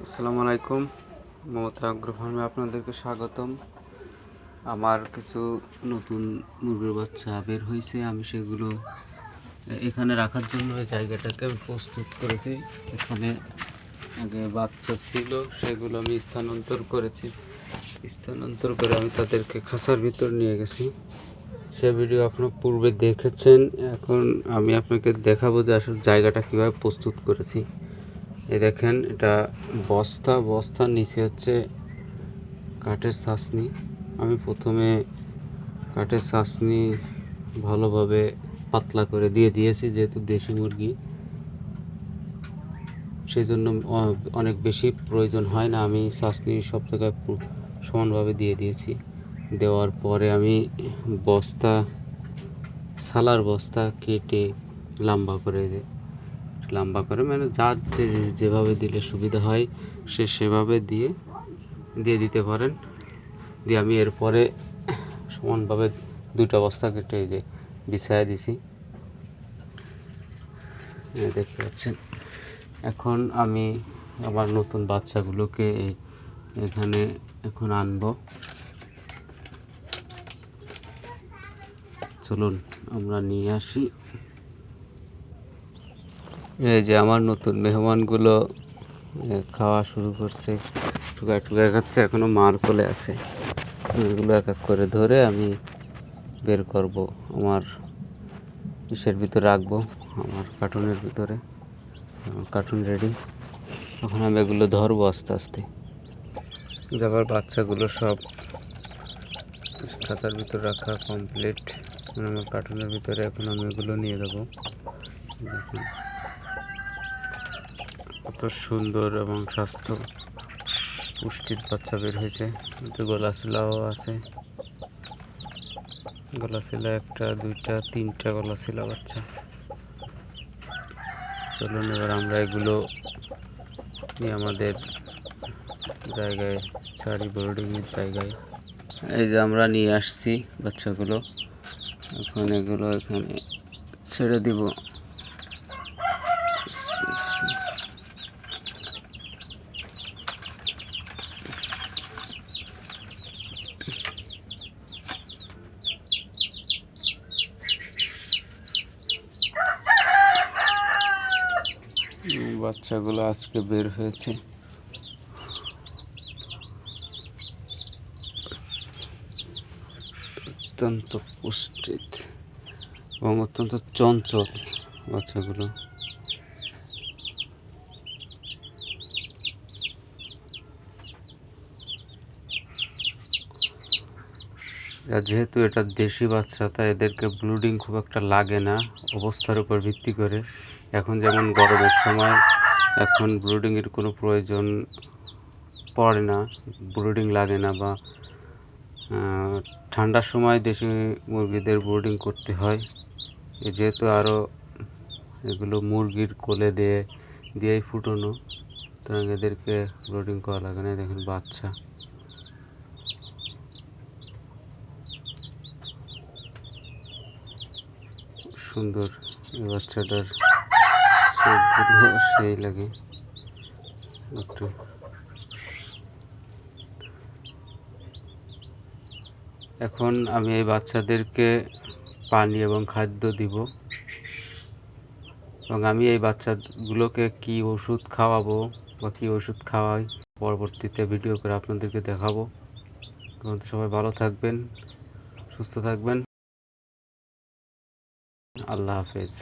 আসসালামু আলাইকুম। মমতা আগ্রো ফার্মে আপনাদেরকে স্বাগতম। আমার কিছু নতুন মুরগির বাচ্চা বের হয়েছে, আমি সেগুলো এখানে রাখার জন্য এই জায়গাটাকে আমি প্রস্তুত করেছি। এখানে আগে বাচ্চা ছিল, সেগুলো আমি স্থানান্তর করেছি। স্থানান্তর করে আমি তাদেরকে খাঁচার ভিতর নিয়ে গেছি। সে ভিডিও আপনার পূর্বে দেখেছেন। এখন আমি আপনাকে দেখাবো যে আসলে জায়গাটা কীভাবে প্রস্তুত করেছি। এই দেখেন, এটা বস্তার নিচে হচ্ছে কাঠের ছাঁচনি। আমি প্রথমে কাঠের ছাঁচনি ভালোভাবে পাতলা করে দিয়েছি, যেহেতু দেশি মুরগি সেই জন্য অনেক বেশি প্রয়োজন হয় না। আমি ছাঁচনি সব জায়গায় সমানভাবে দিয়েছি। দেওয়ার পরে আমি সালার বস্তা কেটে লম্বা করে মানে যার যেভাবে দিলে সুবিধা হয় সে সেভাবে দিয়ে দিতে পারেন। দিয়ে আমি এরপরে সমানভাবে দুটো বস্তা কেটে বিছায়া দিছি, দেখতে পাচ্ছেন। এখন আমি আমার নতুন বাচ্চাগুলোকে এখানে আনবো। চলুন আমরা নিয়ে আসি। এই যে আমার নতুন মেহমানগুলো খাওয়া শুরু করছে, টুকা খাচ্ছে, এখনো মার কোলে আছে। এগুলো এক এক করে ধরে আমি বের করব, আমার ইসের ভিতরে রাখবো, আমার কার্টুনের ভিতরে। কার্টুন রেডি, তখন আমি এগুলো ধরবো আস্তে আস্তে। যাবার বাচ্চাগুলো সব খাঁচার ভিতরে রাখা কমপ্লিট। আমার কার্টুনের ভিতরে এখন আমি এগুলো নিয়ে যাবো। দেখুন কত সুন্দর এবং স্বাস্থ্য পুষ্টির বাচ্চা বের হয়েছে। গলাশিলাও আছে, গলাশিলা একটা, দুইটা, তিনটা গলাশিলা বাচ্চা। চলুন এবার আমরা এগুলো নিয়ে আমাদের জায়গায় ছাড়ি, বোর্ডিংয়ের জায়গায়। এই যে আমরা নিয়ে আসছি বাচ্চাগুলো, এখন এগুলো এখানে ছেড়ে দিব। বাচ্চাগুলো আজকে বের হয়েছে। অত্যন্ত পুষ্টিত এবং অত্যন্ত চঞ্চল বাচ্চাগুলো। যেহেতু এটা দেশি বাচ্চা, তাই এদেরকে ব্লুডিং খুব একটা লাগে না অবস্থার উপর ভিত্তি করে। এখন যেমন গরমের সময় এখন ব্লুডিংয়ের কোনো প্রয়োজন পড়ে না, ব্লুডিং লাগে না, বা ঠান্ডার সময় দেশি মুরগিদের ব্লুডিং করতে হয়। যেহেতু আরও এগুলো মুরগির কোলে দিয়েই ফুটানো, সুতরাং এদেরকে ব্লুডিং করা লাগে না। দেখেন বাচ্চা সুন্দর, এই বাচ্চাটার চোখগুলো সেই লাগে একটু। এখন আমি এই বাচ্চাদেরকে পানি এবং খাদ্য দিব, এবং আমি এই বাচ্চাগুলোকে কি ওষুধ খাওয়াবো বা কি ওষুধ খাওয়াই পরবর্তীতে ভিডিও করে আপনাদেরকে দেখাবো। সবাই ভালো থাকবেন, সুস্থ থাকবেন। আল্লাহ হাফেজ।